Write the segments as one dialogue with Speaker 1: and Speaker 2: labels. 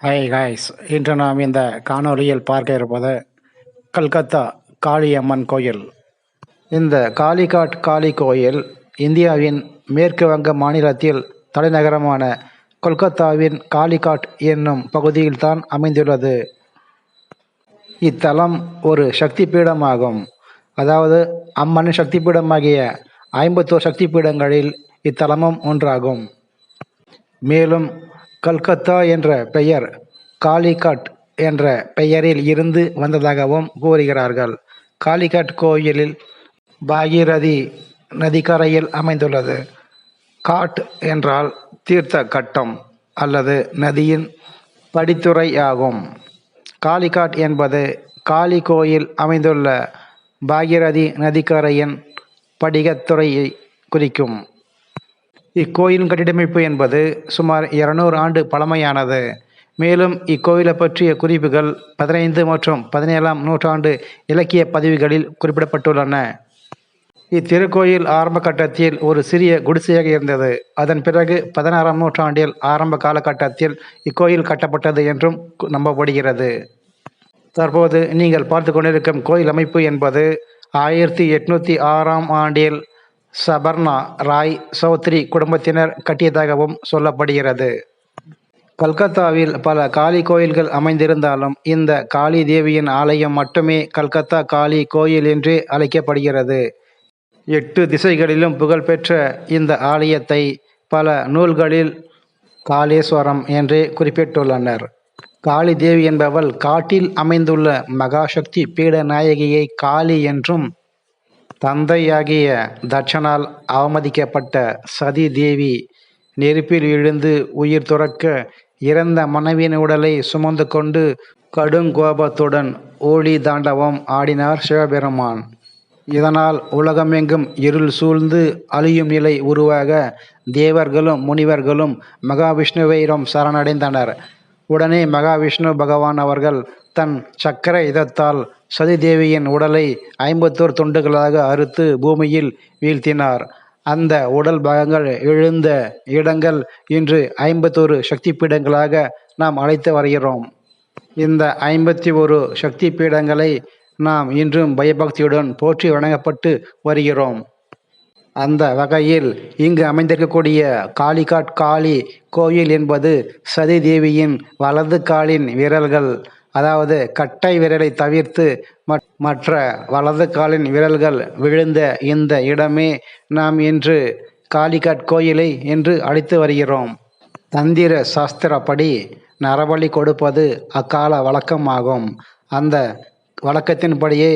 Speaker 1: Hi guys, இன்று நாம் இந்த காணொளியில் பார்க்க இருப்பது கல்கத்தா காளியம்மன் கோயில். இந்த காளிகாட் காளி கோயில் இந்தியாவின் மேற்கு வங்க மாநிலத்தில் தலைநகரமான கொல்கத்தாவின் காளிகாட் என்னும் பகுதியில்தான் அமைந்துள்ளது. இத்தலம் ஒரு சக்தி பீடமாகும். அதாவது அம்மனின் சக்தி பீடமாகிய 51 சக்தி பீடங்களில் இத்தலமும் ஒன்றாகும். மேலும் கல்கத்தா என்ற பெயர் காளிகாட் என்ற பெயரில் இருந்து வந்ததாகவும் கூறுகிறார்கள். காளிகாட் கோயிலில் பாகீரதி நதிக்கரையில் அமைந்துள்ளது. காட் என்றால் தீர்த்த கட்டம் அல்லது நதியின் படித்துறை ஆகும். காளிகாட் என்பது காளி கோயில் அமைந்துள்ள பாகீரதி நதிக்கரையின் படிகத்துறையை குறிக்கும். இக்கோயிலின் கட்டிடமைப்பு என்பது சுமார் 200 ஆண்டு பழமையானது. மேலும் இக்கோயிலை பற்றிய குறிப்புகள் 15 மற்றும் 17ஆம் நூற்றாண்டு இலக்கிய பதிவுகளில் குறிப்பிடப்பட்டுள்ளன. இத்திருக்கோயில் ஆரம்ப கட்டத்தில் ஒரு சிறிய குடிசையாக இருந்தது. அதன் பிறகு 16ஆம் நூற்றாண்டில் ஆரம்ப காலகட்டத்தில் இக்கோயில் கட்டப்பட்டது என்றும் நம்பப்படுகிறது. தற்போது நீங்கள் பார்த்து கொண்டிருக்கும் கோயில் அமைப்பு என்பது 1806ஆம் ஆண்டில் சபர்ணா ராய் சௌத்ரி குடும்பத்தினர் கட்டியதாகவும் சொல்லப்படுகிறது. கல்கத்தாவில் பல காளி கோயில்கள் அமைந்திருந்தாலும் இந்த காளி தேவியின் ஆலயம் மட்டுமே கல்கத்தா காளி கோயில் என்றே அழைக்கப்படுகிறது. 8 திசைகளிலும் புகழ்பெற்ற இந்த ஆலயத்தை பல நூல்களில் காளேஸ்வரம் என்றே குறிப்பிட்டுள்ளனர். காளி தேவி என்பவள் காட்டில் அமைந்துள்ள மகாசக்தி பீட நாயகியை காளி என்றும், தந்தையாகிய தட்சனால் அவமதிக்கப்பட்ட சதி தேவி நெருப்பில் விழுந்து உயிர் துறக்க இறந்த மனைவியின் உடலை சுமந்து கொண்டு கடுங்கோபத்துடன் ஓலி தாண்டவம் ஆடினார் சிவபெருமான். இதனால் உலகமெங்கும் இருள் சூழ்ந்து அழியும் நிலை உருவாக தேவர்களும் முனிவர்களும் மகாவிஷ்ணுவிடம் சரணடைந்தனர். உடனே மகாவிஷ்ணு பகவான் அவர்கள் தன் சக்கர இதத்தால் சதிதேவியின் உடலை 51 துண்டுகளாக அறுத்து பூமியில் வீழ்த்தினார். அந்த உடல் பாகங்கள் எழுந்த இடங்கள் இன்று 51 சக்தி பீடங்களாக நாம் அழைத்து வருகிறோம். இந்த 51 சக்தி பீடங்களை நாம் இன்றும் பயபக்தியுடன் போற்றி வணங்கப்பட்டு வருகிறோம். அந்த வகையில் இங்கு அமைந்திருக்கக்கூடிய காளிகாட் காளி கோயில் என்பது சதி தேவியின் வலது காலின் விரல்கள், அதாவது கட்டை விரலை தவிர்த்து மற்ற வலது காலின் விரல்கள் விழுந்த இந்த இடமே நாம் இன்று காளிகாட் கோயிலை என்று அழைத்து வருகிறோம். தந்திர சாஸ்திரப்படி நரபலி கொடுப்பது அக்கால வழக்கமாகும். அந்த வழக்கத்தின்படியே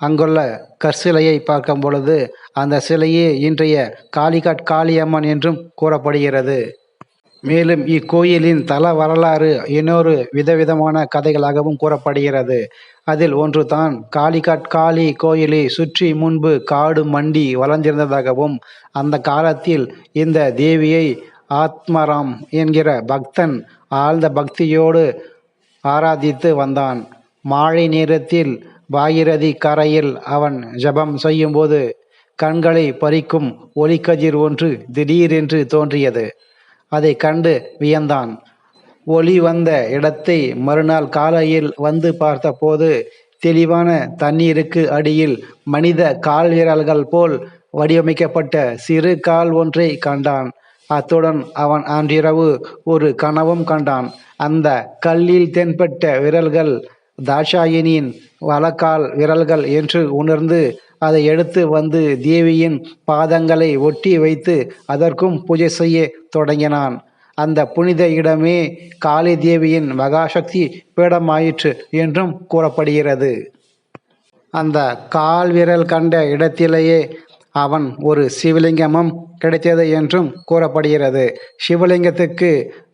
Speaker 1: அங்குள்ள கற்சிலையை பார்க்கும் பொழுது அந்த சிலையே இன்றைய காளிகாட் காளியம்மன் என்றும் கூறப்படுகிறது. மேலும் இக்கோயிலின் தல வரலாறு இன்னொரு விதவிதமான கதைகளாகவும் கூறப்படுகிறது. அதில் ஒன்று தான் காளிகாட் காளி கோயிலை சுற்றி முன்பு காடு மண்டி வளர்ந்திருந்ததாகவும், அந்த காலத்தில் இந்த தேவியை ஆத்மராம் என்கிற பக்தன் ஆழ்ந்த பக்தியோடு ஆராதித்து வந்தான். மாலை நேரத்தில் பாகீரதி கரையில் அவன் ஜபம் செய்யும்போது கண்களை பறிக்கும் ஒளிக்கதிர் ஒன்று திடீரென்று தோன்றியது. அதை கண்டு வியந்தான். ஒளி வந்த இடத்தை மறுநாள் காலையில் வந்து பார்த்தபோது தெளிவான தண்ணீருக்கு அடியில் மனித கால் வீரல்கள் போல் வடிவமைக்கப்பட்ட சிறு கால் ஒன்றை கண்டான். அத்துடன் அவன் அன்றிரவு ஒரு கனவும் கண்டான். அந்த கல்லில் தென்பட்ட விரல்கள் தாட்சாயினியின் வலக்கால் விரல்கள் என்று உணர்ந்து அதை எடுத்து வந்து தேவியின் பாதங்களை ஒட்டி வைத்து அதற்கும் பூஜை செய்ய தொடங்கினான். அந்த புனித இடமே காளி தேவியின் மகாசக்தி பீடமாயிற்று என்றும் கூறப்படுகிறது. அந்த கால் விரல் கண்ட இடத்திலேயே அவன் ஒரு சிவலிங்கமும் கிடைத்தது என்றும் கூறப்படுகிறது. சிவலிங்கத்துக்கு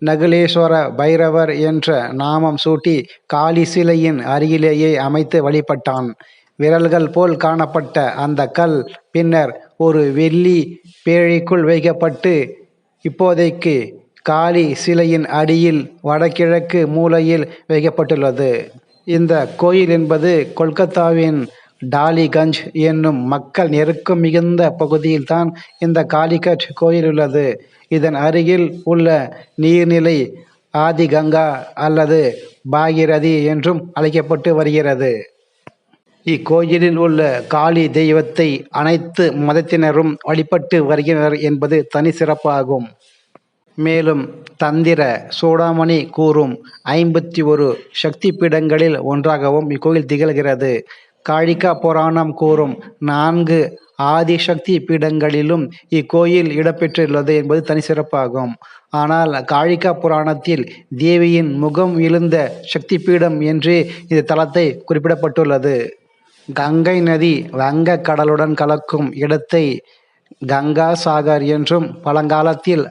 Speaker 1: நகுலேஸ்வர பைரவர் என்ற நாமம் சூட்டி காளி சிலையின் அருகிலேயே அமைத்து வழிபட்டான். விரல்கள் போல் காணப்பட்ட அந்த கல் பின்னர் ஒரு வெள்ளி பேழைக்குள் வைக்கப்பட்டு இப்போதைக்கு காளி சிலையின் அடியில் வடகிழக்கு மூலையில் வைக்கப்பட்டுள்ளது. இந்த கோயில் என்பது கொல்கத்தாவின் டாலிகஞ்ச் என்னும் மக்கள் நெருக்கம் மிகுந்த பகுதியில்தான் இந்த காளிகாட் கோயில் உள்ளது. இதன் அருகில் உள்ள நீர்நிலை ஆதி கங்கா அல்லது பாகிரதி என்றும் அழைக்கப்பட்டு வருகிறது. இக்கோயிலில் உள்ள காளி தெய்வத்தை அனைத்து மதத்தினரும் வழிபட்டு வருகின்றனர் என்பது தனி சிறப்பாகும். மேலும் தந்திர சூடாமணி கூறும் 51 சக்தி பீடங்களில் ஒன்றாகவும் இக்கோயில் திகழ்கிறது. காளிகா புராணம் கூறும் 4 ஆதிசக்தி பீடங்களிலும் இக்கோயில் இடம்பெற்றுள்ளது என்பது தனி சிறப்பாகும். ஆனால் காளிகா புராணத்தில் தேவியின் முகம் விழுந்த சக்தி பீடம் என்று இந்த தலத்தை குறிப்பிடப்பட்டுள்ளது. கங்கை நதி வங்க கடலுடன் கலக்கும் இடத்தை கங்கா சாகர் என்றும், பழங்காலத்தில்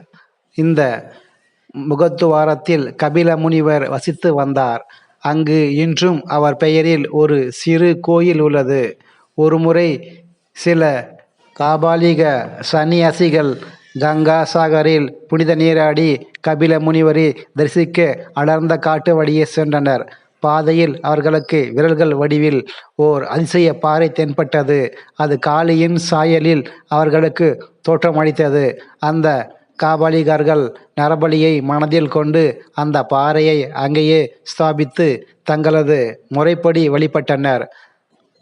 Speaker 1: இந்த முகத்துவாரத்தில் கபில முனிவர் வசித்து வந்தார். அங்கு இன்றும் அவர் பெயரில் ஒரு சிறு கோயில் உள்ளது. ஒருமுறை சில காபாலிக சன்னியாசிகள் கங்கா சாகரில் புனித நீராடி கபில முனிவரை தரிசிக்க அடர்ந்த காட்டு வழியே சென்றனர். பாதையில் அவர்களுக்கு விரல்கள் வடிவில் ஓர் அதிசய பாறை தென்பட்டது. அது காளியின் சாயலில் அவர்களுக்கு தோற்றமளித்தது. அந்த காபாலிகர்கள் நரபலியை மனதில் கொண்டு அந்த பாறையை அங்கேயே ஸ்தாபித்து தங்களது முறைப்படி வழிபட்டனர்.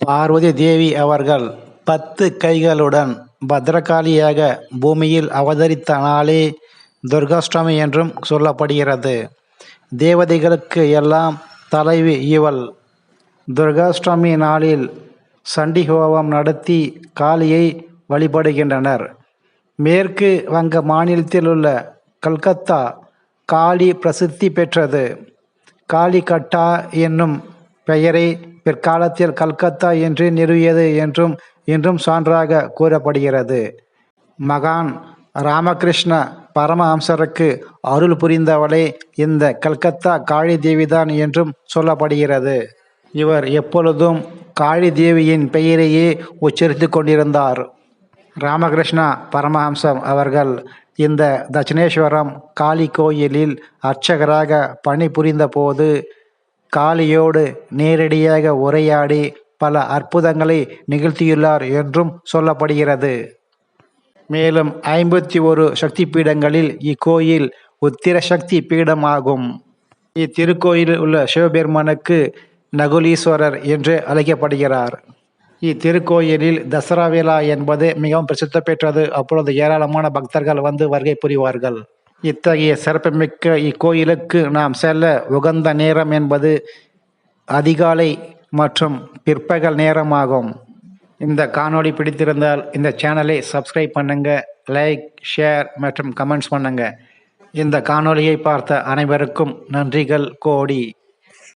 Speaker 1: பார்வதி தேவி அவர்கள் 10 கைகளுடன் பத்ரகாளியாக பூமியில் அவதரித்த நாளே துர்காஷ்டமி என்றும் சொல்லப்படுகிறது. தேவதைகளுக்கு எல்லாம் தலைவி இவள். துர்காஷ்டமி நாளில் சண்டி ஹோமம் நடத்தி காளியை வழிபடுகின்றனர். மேற்கு வங்க மாநிலத்தில் உள்ள கல்கத்தா காளி பிரசித்தி பெற்றது. காளிகட்டா என்னும் பெயரை பிற்காலத்தில் கல்கத்தா என்று நிறுவியது என்றும் இன்றும் சான்றாக கூறப்படுகிறது. மகான் ராமகிருஷ்ண பரமஹம்சருக்கு அருள் புரிந்தவளே இந்த கல்கத்தா காளி தேவிதான் என்றும் சொல்லப்படுகிறது. இவர் எப்பொழுதும் காளி தேவியின் பெயரையே உச்சரித்து கொண்டிருந்தார். ராமகிருஷ்ண பரமஹம்சம் அவர்கள் இந்த தட்சிணேஸ்வரம் காளி கோயிலில் அர்ச்சகராக பணிபுரிந்த போது காளியோடு நேரடியாக உரையாடி பல அற்புதங்களை நிகழ்த்தியுள்ளார் என்றும் சொல்லப்படுகிறது. மேலும் 51 சக்தி பீடங்களில் இக்கோயில் உத்திர சக்தி பீடமாகும். இத்திருக்கோயிலில் உள்ள சிவபெருமானுக்கு நகுலீஸ்வரர் என்று அழைக்கப்படுகிறார். இத்திருக்கோயிலில் தசரா விழா என்பது மிகவும் பிரசித்தி பெற்றது. அப்பொழுது ஏராளமான பக்தர்கள் வந்து வருகை புரிவார்கள். இத்தகைய சிறப்புமிக்க இக்கோயிலுக்கு நாம் செல்ல உகந்த நேரம் என்பது அதிகாலை மற்றும் பிற்பகல் நேரமாகும். இந்த காணொளி பிடித்திருந்தால் இந்த சேனலை சப்ஸ்கிரைப் பண்ணுங்க, லைக், ஷேர் மற்றும் கமெண்ட்ஸ் பண்ணுங்க. இந்த காணொளியை பார்த்த அனைவருக்கும் நன்றிகள் கோடி.